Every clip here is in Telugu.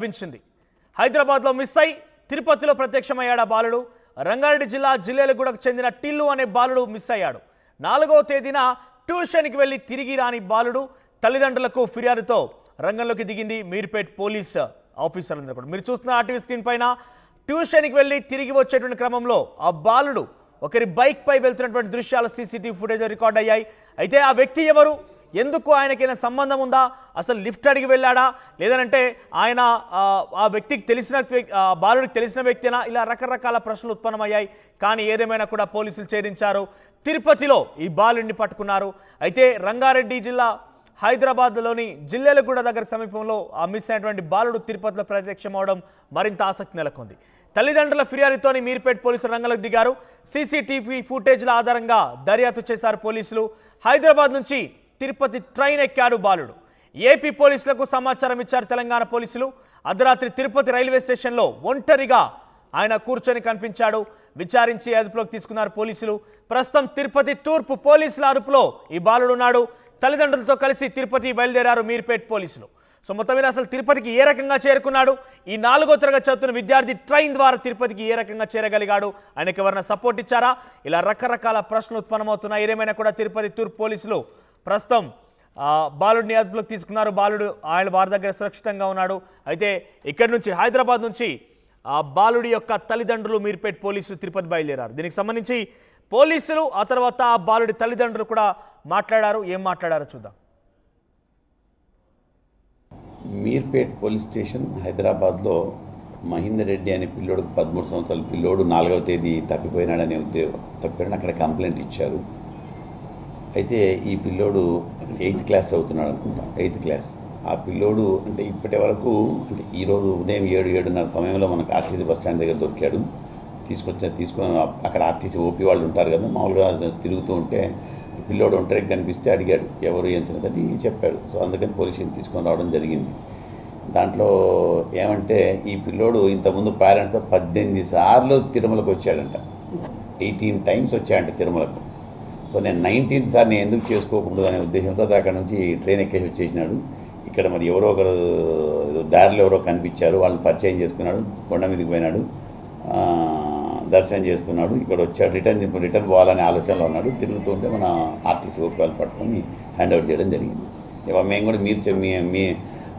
లభించింది. హైదరాబాద్లో మిస్ అయి తిరుపతిలో ప్రత్యక్షమయ్యాడు బాలుడు. రంగారెడ్డి జిల్లా జిల్లేలగూడకు చెందిన టిల్లు అనే బాలుడు మిస్ అయ్యాడు. 4వ తేదీన ట్యూషన్కి వెళ్లి తిరిగి రాని బాలుడు తల్లిదండ్రులకు ఫిర్యాదుతో రంగంలోకి దిగింది మీర్పేట్ పోలీస్ ఆఫీసర్లందరూ కూడా. మీరు చూస్తున్న ఆర్టీవీ స్క్రీన్ పైన ట్యూషన్కి వెళ్ళి తిరిగి వచ్చేటువంటి క్రమంలో ఆ బాలుడు ఒకరి బైక్ పై వెళ్తున్నటువంటి దృశ్యాలు సీసీటీవీ ఫుటేజ్ రికార్డ్ అయ్యాయి. అయితే ఆ వ్యక్తి ఎవరు, ఎందుకు ఆయనకైనా సంబంధం ఉందా, అసలు లిఫ్ట్ అడిగి వెళ్ళాడా, లేదంటే ఆయన ఆ వ్యక్తికి తెలిసిన బాలుడికి తెలిసిన వ్యక్తినా, ఇలా రకరకాల ప్రశ్నలు ఉత్పన్నమయ్యాయి. కానీ ఏదేమైనా కూడా పోలీసులు ఛేదించారు. తిరుపతిలో ఈ బాలుడిని పట్టుకున్నారు. అయితే రంగారెడ్డి జిల్లా హైదరాబాద్లోని జిల్లేలగూడ దగ్గర సమీపంలో ఆ మిస్ అయినటువంటి బాలుడు తిరుపతిలో ప్రత్యక్షమవడం మరింత ఆసక్తి నెలకొంది. తల్లిదండ్రుల ఫిర్యాదుతోని మీర్పేట్ పోలీసులు రంగంలోకి దిగారు. సీసీటీవీ ఫుటేజ్ల ఆధారంగా దర్యాప్తు చేశారు పోలీసులు. హైదరాబాద్ నుంచి తిరుపతి ట్రైన్ ఎక్కాడు బాలుడు. ఏపీ పోలీసులకు సమాచారం ఇచ్చారు తెలంగాణ పోలీసులు. అర్ధరాత్రి తిరుపతి రైల్వే స్టేషన్లో ఒంటరిగా ఆయన కూర్చొని కనిపించాడు. విచారించి అదుపులోకి తీసుకున్నారు పోలీసులు. ప్రస్తుతం తిరుపతి తూర్పు పోలీసుల అదుపులో ఈ బాలుడు ఉన్నాడు. తల్లిదండ్రులతో కలిసి తిరుపతి బయలుదేరారు మీర్పేట్ పోలీసులు. సో మొత్తం మీద అసలు తిరుపతికి ఏ రకంగా చేరుకున్నాడు, ఈ 4వ తరగతి చదువుతున్న విద్యార్థి ట్రైన్ ద్వారా తిరుపతికి ఏ రకంగా చేరగలిగాడు, ఆయనకి ఎవరైనా సపోర్ట్ ఇచ్చారా, ఇలా రకరకాల ప్రశ్నలు ఉత్పన్నమవుతున్నాయి. ఏదేమైనా కూడా తిరుపతి తూర్పు పోలీసులు ప్రస్తుతం బాలుడిని అదుపులోకి తీసుకున్నారు. బాలుడు ఆయన వారి దగ్గర సురక్షితంగా ఉన్నాడు. అయితే ఇక్కడి నుంచి హైదరాబాద్ నుంచి బాలుడి యొక్క తల్లిదండ్రులు మీర్పేట్ పోలీసులు తిరుపతి బయలుదేరారు. దీనికి సంబంధించి పోలీసులు ఆ తర్వాత ఆ బాలుడి తల్లిదండ్రులు కూడా మాట్లాడారు. ఏం మాట్లాడారో చూద్దాం. మీర్పేట్ పోలీస్ స్టేషన్ హైదరాబాద్లో మహేందర్ రెడ్డి అనే పిల్లోడు 13 సంవత్సరాల పిల్లోడు 4వ తేదీ తప్పిపోయినాడనే తప్పిపోయిన అక్కడ కంప్లైంట్ ఇచ్చారు. అయితే ఈ పిల్లోడు అక్కడ 8th క్లాస్ అవుతున్నాడు అనుకుంటా, 8th క్లాస్. ఆ పిల్లోడు అంటే ఇప్పటి వరకు అంటే ఈరోజు ఉదయం 7-7:30 సమయంలో మనకు ఆర్టీసీ బస్ స్టాండ్ దగ్గర దొరికాడు. తీసుకొని అక్కడ ఆర్టీసీ ఓపీ వాళ్ళు ఉంటారు కదా, మామూలుగా తిరుగుతూ ఉంటే పిల్లోడు ఒంటరికి కనిపిస్తే అడిగాడు ఎవరు ఏం సంగతి చెప్పాడు. సో అందుకని పోలీసుని తీసుకొని రావడం జరిగింది. దాంట్లో ఏమంటే ఈ పిల్లోడు ఇంతకుముందు పేరెంట్స్తో 18 సార్లు తిరుమలకు వచ్చాడంట, 18 టైమ్స్ వచ్చాడంట తిరుమలకు. సో నేను 19th సార్ నేను ఎందుకు చేసుకోకూడదు అనే ఉద్దేశంతో అక్కడ నుంచి ట్రైన్ ఎక్కేసి వచ్చేసినాడు. ఇక్కడ మరి ఎవరో ఒకరు దారిలో ఎవరో కనిపించారు, వాళ్ళని పరిచయం చేసుకున్నాడు, కొండ మీదకి పోయినాడు, దర్శనం చేసుకున్నాడు, ఇక్కడ వచ్చాడు, రిటర్న్ పోవాలనే ఆలోచనలో ఉన్నాడు. తిరుగుతూ ఉంటే మన ఆర్టీసీ ఓపికలు పట్టుకొని హ్యాండ్ ఓవర్ చేయడం జరిగింది. ఇవాళ మేము కూడా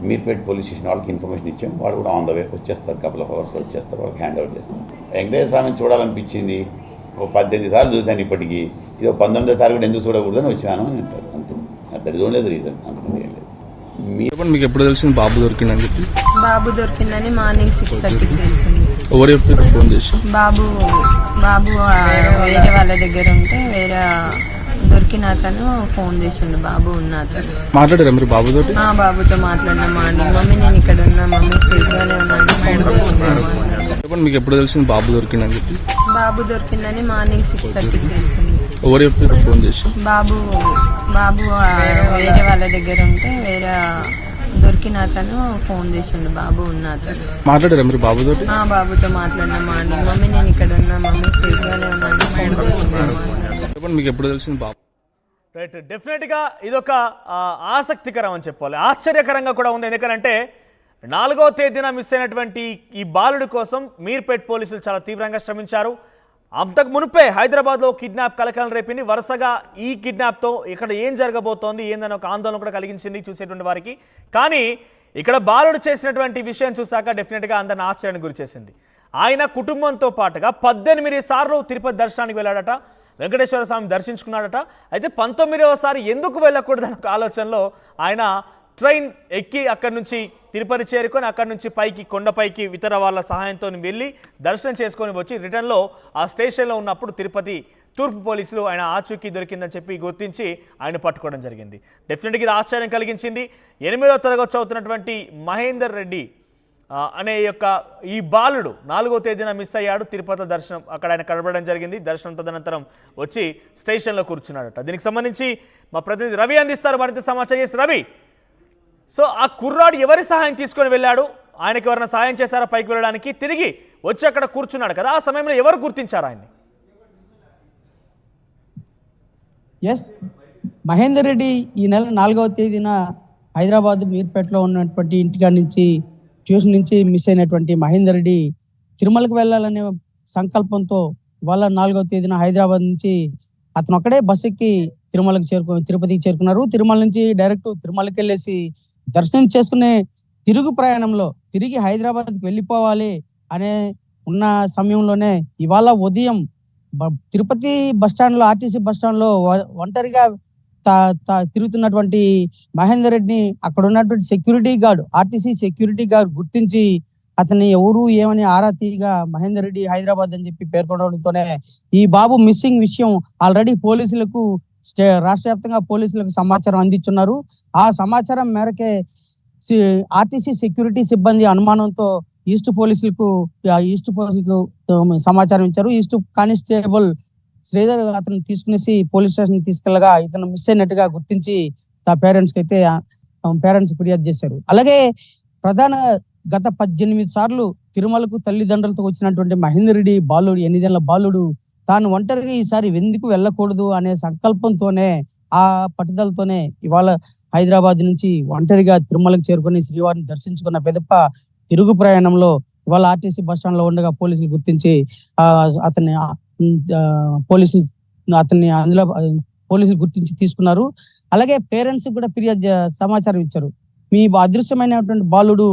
మీర్పేట్ పోలీస్ స్టేషన్ వాళ్ళకి ఇన్ఫర్మేషన్ ఇచ్చాం. వాళ్ళు కూడా ఆన్ ద వే వచ్చేస్తారు, కపుల్ ఆఫ్ అవర్స్లో వచ్చేస్తారు, వాళ్ళకి హ్యాండ్ ఓవర్ చేస్తారు. వెంకటేశ్వర స్వామిని చూడాలనిపించింది, ఓ 18 సార్లు చూశాను, ఇప్పటికీ ఇది 19వ సారి కూడా ఎందుకు చూడకూడదని వచ్చినాను అని అంటారు. అంతే, that is only the reason, అంతకంటే ఏం లేదు. మీకు ఎప్పుడు తెలిసింది బాబు దొరికిందని చెప్పి? బాబు దొరికిందని మార్నింగ్ 6:30కి తెలిసింది. ఎవరు చెప్పారు ఫోన్ చేసి? బాబు వేరే వాళ్ళ దగ్గర ఉంటే వేరే దొరికిన అతను ఫోన్ చేసిండు. బాబు ఉన్న అతను మాట్లాడారా మీరు బాబుతో? బాబుతో మాట్లాడినా మార్నింగ్. మమ్మీ నేను ఇక్కడ ఉన్నా, మమ్మీ సేఫ్ గానే ఉన్నాను. మీకు ఎప్పుడు తెలిసింది బాబు దొరికిందని చెప్పి? బాబు దొరికిందని మార్నింగ్ 6:30కి తెలిసింది. ఎవరు చెప్పారు ఫోన్ చేసి? బాబు వేరే వాళ్ళ దగ్గర ఉంటే వేరే దొరికిన అతను ఫోన్ చేసిండు. బాబు ఉన్న అతను మాట్లాడారా మీరు బాబుతో? బాబుతో మాట్లాడినా మార్నింగ్. మమ్మీ నేను ఇక్కడ ఉన్నా, మమ్మీ సేఫ్ గానే ఉన్నాను. మీకు ఎప్పుడు తెలిసింది బాబు? రైట్, డెఫినెట్గా ఇదొక ఆసక్తికరం అని చెప్పాలి, ఆశ్చర్యకరంగా కూడా ఉంది. ఎందుకంటే 4వ తేదీన మిస్ అయినటువంటి ఈ బాలుడి కోసం మీర్పేట్ పోలీసులు చాలా తీవ్రంగా శ్రమించారు. అంతకు మునుపే హైదరాబాద్లో కిడ్నాప్ కలకలం రేపింది. వరుసగా ఈ కిడ్నాప్తో ఇక్కడ ఏం జరగబోతోంది ఏందని ఒక ఆందోళన కూడా కలిగించింది చూసేటువంటి వారికి. కానీ ఇక్కడ బాలుడు చేసినటువంటి విషయం చూసాక డెఫినెట్గా అందరిని ఆశ్చర్యానికి గురి చేసింది. ఆయన కుటుంబంతో పాటుగా 18 సార్లు తిరుపతి దర్శనానికి వెళ్ళాడట, వెంకటేశ్వర స్వామి దర్శించుకున్నాడట. అయితే 19వ సారి ఎందుకు వెళ్ళకూడదని ఒక ఆలోచనలో ఆయన ట్రైన్ ఎక్కి అక్కడి నుంచి తిరుపతి చేరుకొని అక్కడి నుంచి పైకి కొండపైకి ఇతర వాళ్ళ సహాయంతో వెళ్ళి దర్శనం చేసుకొని వచ్చి రిటర్న్లో ఆ స్టేషన్లో ఉన్నప్పుడు తిరుపతి తూర్పు పోలీసులు ఆయన ఆచూకీ దొరికిందని చెప్పి గుర్తించి ఆయన పట్టుకోవడం జరిగింది. డెఫినెట్గా ఇది ఆశ్చర్యం కలిగించింది. 8వ తరగతి చదువుతున్నటువంటి మహేందర్ రెడ్డి అనే యొక్క ఈ బాలుడు 4వ తేదీన మిస్ అయ్యాడు. తిరుపతిలో దర్శనం అక్కడ ఆయన కనబడడం జరిగింది. దర్శనం తదనంతరం వచ్చి స్టేషన్లో కూర్చున్నాడట. దీనికి సంబంధించి మా ప్రతినిధి రవి అందిస్తారు మరింత సమాచారం. చేసి రవి, సో ఆ కుర్రాడు ఎవరి సహాయం తీసుకొని వెళ్ళాడు, ఆయనకి ఎవరైనా సహాయం చేశారా పైకి వెళ్ళడానికి? తిరిగి వచ్చి అక్కడ కూర్చున్నాడు కదా, ఆ సమయంలో ఎవరు గుర్తించారు ఆయన్ని? ఎస్, మహేందర్ రెడ్డి ఈ నెల 4వ తేదీన హైదరాబాద్ మీర్పేటలో ఉన్నటువంటి ఇంటికా నుంచి ట్యూషన్ నుంచి మిస్ అయినటువంటి మహేందర్ రెడ్డి తిరుమలకు వెళ్ళాలనే సంకల్పంతో వాళ్ళ 4వ తేదీన హైదరాబాద్ నుంచి అతను ఒక్కడే బస్ ఎక్కి తిరుపతికి చేరుకున్నారు. తిరుమల నుంచి డైరెక్ట్ తిరుమలకి వెళ్ళేసి దర్శనం చేసుకునే తిరుగు ప్రయాణంలో తిరిగి హైదరాబాద్కి వెళ్ళిపోవాలి అనే ఉన్న సమయంలోనే ఇవాళ ఉదయం తిరుపతి బస్టాండ్లో ఆర్టీసీ బస్టాండ్లో ఒంటరిగా తిరుగుతున్నటువంటి మహేందర్ రెడ్డిని అక్కడ ఉన్నటువంటి security guard, RTC security guard గుర్తించి అతన్ని ఎవరు ఏమని ఆరా తీయగా మహేందర్ రెడ్డి హైదరాబాద్ అని చెప్పి పేర్కొనడంతోనే ఈ బాబు మిస్సింగ్ విషయం ఆల్రెడీ పోలీసులకు రాష్ట్ర వ్యాప్తంగా పోలీసులకు సమాచారం అందించున్నారు. ఆ సమాచారం మేరకే ఆర్టీసీ సెక్యూరిటీ సిబ్బంది అనుమానంతో ఈస్ట్ పోలీసులకు సమాచారం ఇచ్చారు. ఈస్ట్ కానిస్టేబుల్ శ్రీధర్ అతను తీసుకునేసి పోలీస్ స్టేషన్ తీసుకెళ్లగా ఇతను మిస్ అయినట్టుగా గుర్తించి పేరెంట్స్ ఫిర్యాదు చేశారు. అలాగే ప్రధాన గత 18 సార్లు తిరుమలకు తల్లిదండ్రులతో వచ్చినటువంటి మహేందర్ రెడ్డి బాలుడు, 8 బాలుడు తాను ఒంటరిగా ఈసారి ఎందుకు వెళ్ళకూడదు అనే సంకల్పంతోనే, ఆ పట్టుదలతోనే ఇవాళ హైదరాబాద్ నుంచి ఒంటరిగా తిరుమలకు చేరుకుని శ్రీవారిని దర్శించుకున్న పెదప్ప తిరుగు ప్రయాణంలో ఇవాళ ఆర్టీసీ బస్ స్టాండ్ లో ఉండగా పోలీసులు గుర్తించి పోలీసులు గుర్తించి తీసుకున్నారు. అలాగే పేరెంట్స్ కూడా ఫిర్యాదు సమాచారం ఇచ్చారు. మీ అదృశ్యమైనటువంటి బాలుడు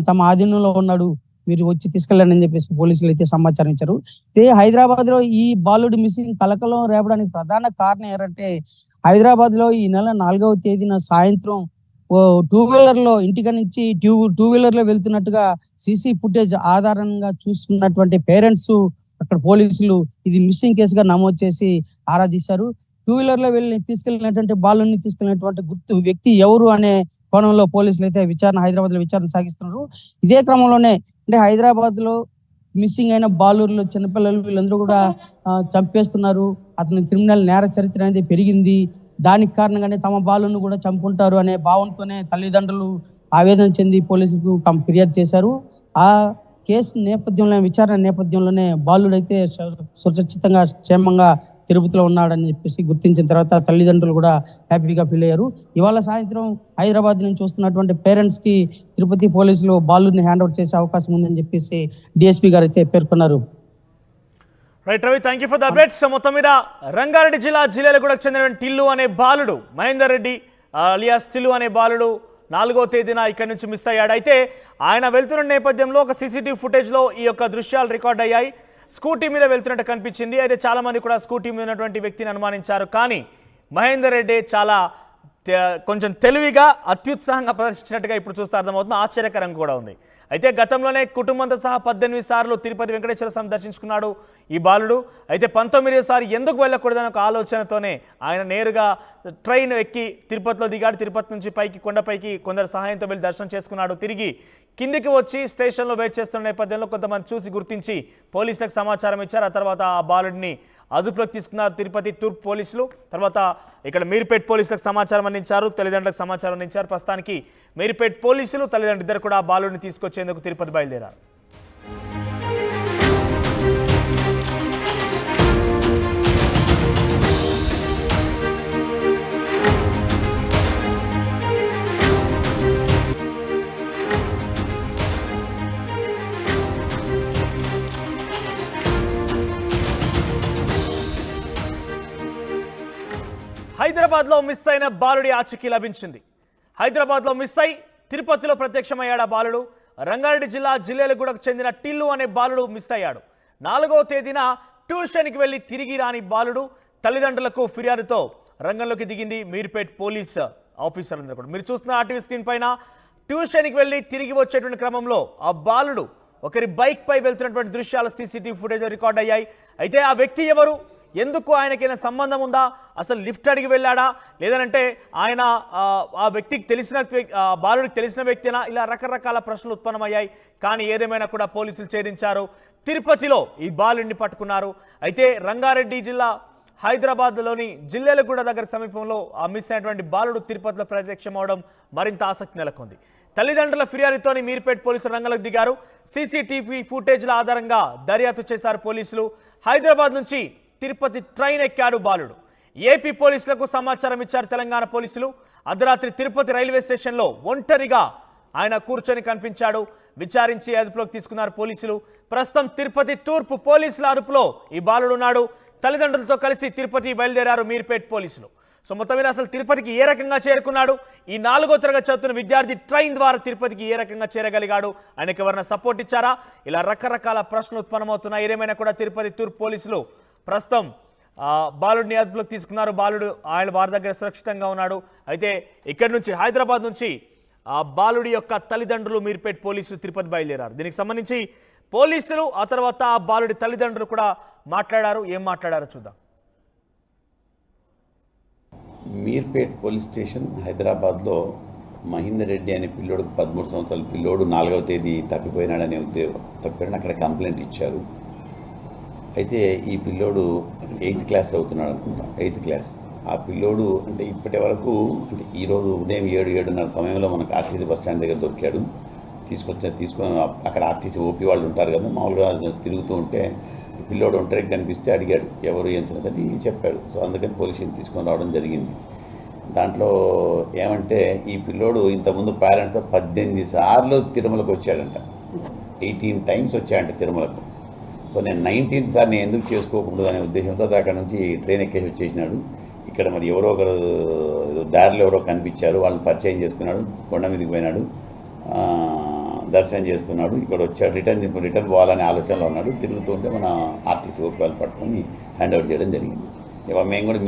తమ ఆధీనంలో ఉన్నాడు, మీరు వచ్చి తీసుకెళ్ళండి అని చెప్పేసి పోలీసులు అయితే సమాచారం ఇచ్చారు. హైదరాబాద్ లో ఈ బాలుడు మిస్సింగ్ కలకలం రేపడానికి ప్రధాన కారణం ఏంటంటే హైదరాబాద్ లో ఈ నెల 4వ తేదీన సాయంత్రం 2 వీలర్ లో ఇంటికి నుంచి 2 వీలర్ లో వెళ్తున్నట్టుగా సీసీ ఫుటేజ్ ఆధారంగా చూస్తున్నటువంటి పేరెంట్స్ అక్కడ పోలీసులు ఇది మిస్సింగ్ కేసుగా నమోదు చేసి ఆరా తీశారు. 2 వీలర్ లో తీసుకెళ్ళినటువంటి బాలుని తీసుకెళ్ళినటువంటి వ్యక్తి ఎవరు అనే కోణంలో పోలీసులు అయితే హైదరాబాద్ లో విచారణ సాగిస్తున్నారు. ఇదే క్రమంలోనే అంటే హైదరాబాద్ లో మిస్సింగ్ అయిన బాలుర్లు, చిన్నపిల్లలు వీళ్ళందరూ కూడా చంపేస్తున్నారు. అతని క్రిమినల్ నేర చరిత్ర అనేది పెరిగింది. దానికి కారణంగానే తమ బాలును కూడా చంపుకుంటారు అనే భావంతోనే తల్లిదండ్రులు ఆవేదన చెంది పోలీసులకు ఫిర్యాదు చేశారు. ఆ కేసు నేపథ్యంలో, విచారణ నేపథ్యంలోనే బాలుడైతే సురక్షితంగా క్షేమంగా తిరుపతిలో ఉన్నాడని చెప్పేసి గుర్తించిన తర్వాత తల్లిదండ్రులు కూడా హ్యాపీగా ఫీల్ అయ్యారు. ఇవాళ సాయంత్రం హైదరాబాద్ నుంచి వస్తున్నటువంటి పేరెంట్స్ కి తిరుపతి పోలీసులు బాలుని హ్యాండ్ ఓవర్ చేసే అవకాశం ఉందని చెప్పేసి డిఎస్పీ గారు అయితే పేర్కొన్నారు. Right Ravi, thank you for the updates. మొత్తం మీద రంగారెడ్డి జిల్లా జిల్లేలగూడకు చెందినటువంటి టిల్లు అనే బాలుడు, మహేందర్ రెడ్డి అలియాస్ టిల్లు అనే బాలుడు 4వ తేదీన ఇక్కడి నుంచి మిస్ అయ్యాడు. అయితే ఆయన వెళ్తున్న నేపథ్యంలో ఒక సీసీటీవీ ఫుటేజ్లో ఈ యొక్క దృశ్యాలు రికార్డ్ అయ్యాయి. స్కూటీ మీద వెళ్తున్నట్టు కనిపించింది. అయితే చాలామంది కూడా స్కూటీ మీద ఉన్నటువంటి వ్యక్తిని అనుమానించారు. కానీ మహేందర్ రెడ్డి చాలా కొంచెం తెలివిగా అత్యుత్సాహంగా ప్రదర్శించినట్టుగా ఇప్పుడు చూస్తే అర్థమవుతుంది. ఆశ్చర్యకరంగా కూడా ఉంది. అయితే గతంలోనే కుటుంబంతో సహా 18 సార్లు తిరుపతి వెంకటేశ్వర స్వామి దర్శించుకున్నాడు ఈ బాలుడు. అయితే 19వ సారి ఎందుకు వెళ్ళకూడదనే ఒక ఆలోచనతోనే ఆయన నేరుగా ట్రైన్ ఎక్కి తిరుపతిలో దిగాడు. తిరుపతి నుంచి కొండపైకి కొందరు సహాయంతో వెళ్ళి దర్శనం చేసుకున్నాడు. తిరిగి కిందికి వచ్చి స్టేషన్లో వెయిట్ చేస్తున్న నేపథ్యంలో కొంతమంది చూసి గుర్తించి పోలీసులకు సమాచారం ఇచ్చారు. ఆ తర్వాత ఆ బాలుడిని అదుపులోకి తీసుకున్నారు తిరుపతి తూర్పు పోలీసులు. తర్వాత ఇక్కడ మీర్పేట్ పోలీసులకు సమాచారం అందించారు, తల్లిదండ్రులకు సమాచారం అందించారు. ప్రస్తుతానికి మీర్పేట్ పోలీసులు తల్లిదండ్రులు ఇద్దరు కూడా ఆ బాలుడిని తీసుకొచ్చేందుకు తిరుపతి బయలుదేరారు. హైదరాబాద్లో మిస్ అయిన బాలుడి ఆచూకీ లభించింది. హైదరాబాద్లో మిస్ అయి తిరుపతిలో ప్రత్యక్షమయ్యాడు ఆ బాలుడు. రంగారెడ్డి జిల్లా జిల్లేలగూడకు చెందిన టిల్లు అనే బాలుడు మిస్ అయ్యాడు. 4వ తేదీన ట్యూషన్కి వెళ్ళి తిరిగి రాని బాలుడు తల్లిదండ్రులకు ఫిర్యాదుతో రంగంలోకి దిగింది మీర్పేట్ పోలీస్ ఆఫీసర్లందరూ కూడా. మీరు చూస్తున్న ఆర్టీవీ స్క్రీన్ పైన ట్యూషన్కి వెళ్ళి తిరిగి వచ్చేటువంటి క్రమంలో ఆ బాలుడు ఒకరి బైక్ పై వెళ్తున్నటువంటి దృశ్యాలు సీసీటీవీ ఫుటేజ్ రికార్డ్ అయ్యాయి. అయితే ఆ వ్యక్తి ఎవరు, ఎందుకు ఆయనకైనా సంబంధం ఉందా, అసలు లిఫ్ట్ అడిగి వెళ్ళాడా, లేదంటే ఆయన ఆ వ్యక్తికి తెలిసిన బాలుడికి తెలిసిన వ్యక్తినా, ఇలా రకరకాల ప్రశ్నలు ఉత్పన్నమయ్యాయి. కానీ ఏదేమైనా కూడా పోలీసులు ఛేదించారు. తిరుపతిలో ఈ బాలుడిని పట్టుకున్నారు. అయితే రంగారెడ్డి జిల్లా హైదరాబాద్లోని జిల్లేలగూడ దగ్గర సమీపంలో ఆ మిస్ అయినటువంటి బాలుడు తిరుపతిలో ప్రత్యక్షమవడం మరింత ఆసక్తి నెలకొంది. తల్లిదండ్రుల ఫిర్యాదుతోని మీర్పేట్ పోలీసులు రంగంలోకి దిగారు. సీసీటీవీ ఫుటేజ్ల ఆధారంగా దర్యాప్తు చేశారు పోలీసులు. హైదరాబాద్ నుంచి తిరుపతి ట్రైన్ ఎక్కాడు బాలుడు. ఏపీ పోలీసులకు సమాచారం ఇచ్చారు తెలంగాణ పోలీసులు. అర్ధరాత్రి తిరుపతి రైల్వే స్టేషన్లో ఒంటరిగా ఆయన కూర్చొని కనిపించాడు. విచారించి అదుపులోకి తీసుకున్నారు పోలీసులు. ప్రస్తుతం తిరుపతి తూర్పు పోలీసుల అదుపులో ఈ బాలుడు ఉన్నాడు. తల్లిదండ్రులతో కలిసి తిరుపతి బయలుదేరారు మీర్పేట్ పోలీసులు. సో మొత్తం మీద అసలు తిరుపతికి ఏ రకంగా చేరుకున్నాడు, ఈ 4వ తరగతి చదువుతున్న విద్యార్థి ట్రైన్ ద్వారా తిరుపతికి ఏ రకంగా చేరగలిగాడు, ఆయనకి ఎవరైనా సపోర్ట్ ఇచ్చారా, ఇలా రకరకాల ప్రశ్నలు ఉత్పన్నమవుతున్నాయి. ఏదేమైనా కూడా తిరుపతి తూర్పు పోలీసులు ప్రస్తుతం బాలుడిని అదుపులోకి తీసుకున్నారు. బాలుడు ఆయన వారి దగ్గర సురక్షితంగా ఉన్నాడు. అయితే ఇక్కడి నుంచి హైదరాబాద్ నుంచి బాలుడి యొక్క తల్లిదండ్రులు మీర్పేట్ పోలీసులు తిరుపతి బయలుదేరారు. దీనికి సంబంధించి పోలీసులు ఆ తర్వాత బాలుడి తల్లిదండ్రులు కూడా మాట్లాడారు. ఏం మాట్లాడారో చూద్దాం. మీర్పేట్ పోలీస్ స్టేషన్ హైదరాబాద్లో మహేందర్ రెడ్డి అనే పిల్లోడికి 13 సంవత్సరాల పిల్లోడు 4వ తేదీ తప్పిపోయినాడనే తప్పిపోయిన అక్కడ కంప్లైంట్ ఇచ్చారు. అయితే ఈ పిల్లోడు 8th క్లాస్ అవుతున్నాడు అనుకుంటా, 8th క్లాస్. ఆ పిల్లోడు అంటే ఇప్పటి వరకు అంటే ఈరోజు ఉదయం 7-7:30 సమయంలో మనకు ఆర్టీసీ బస్ స్టాండ్ దగ్గర దొరికాడు. తీసుకొని అక్కడ ఆర్టీసీ ఓపీ వాళ్ళు ఉంటారు కదా, మామూలుగా తిరుగుతూ ఉంటే పిల్లోడు ఒంటరికి కనిపిస్తే అడిగాడు ఎవరు ఏం సంగతి చెప్పాడు. సో అందుకని పోలీసుని తీసుకొని రావడం జరిగింది. దాంట్లో ఏమంటే ఈ పిల్లోడు ఇంతకుముందు పేరెంట్స్తో 18 సార్లు తిరుమలకు వచ్చాడంట, 18 టైమ్స్ వచ్చాడంట తిరుమలకు. సో నేను 19th సార్ నేను ఎందుకు చేసుకోకూడదు అనే ఉద్దేశంతో అక్కడ నుంచి ట్రైన్ ఎక్కేసి వచ్చేసినాడు. ఇక్కడ మరి ఎవరో ఒకరు దారిలో ఎవరో కనిపించారు, వాళ్ళని పరిచయం చేసుకున్నాడు, కొండ మీదకి పోయినాడు, దర్శనం చేసుకున్నాడు, ఇక్కడ వచ్చాడు. రిటర్న్ పోవాలనే ఆలోచనలో ఉన్నాడు. తిరుగుతూ ఉంటే మన ఆర్టీసీ ఓపీలు పట్టుకొని హ్యాండ్ ఓవర్ చేయడం జరిగింది. మేము కూడా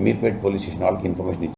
మీర్పేట్ పోలీస్ స్టేషన్ వాళ్ళకి ఇన్ఫర్మేషన్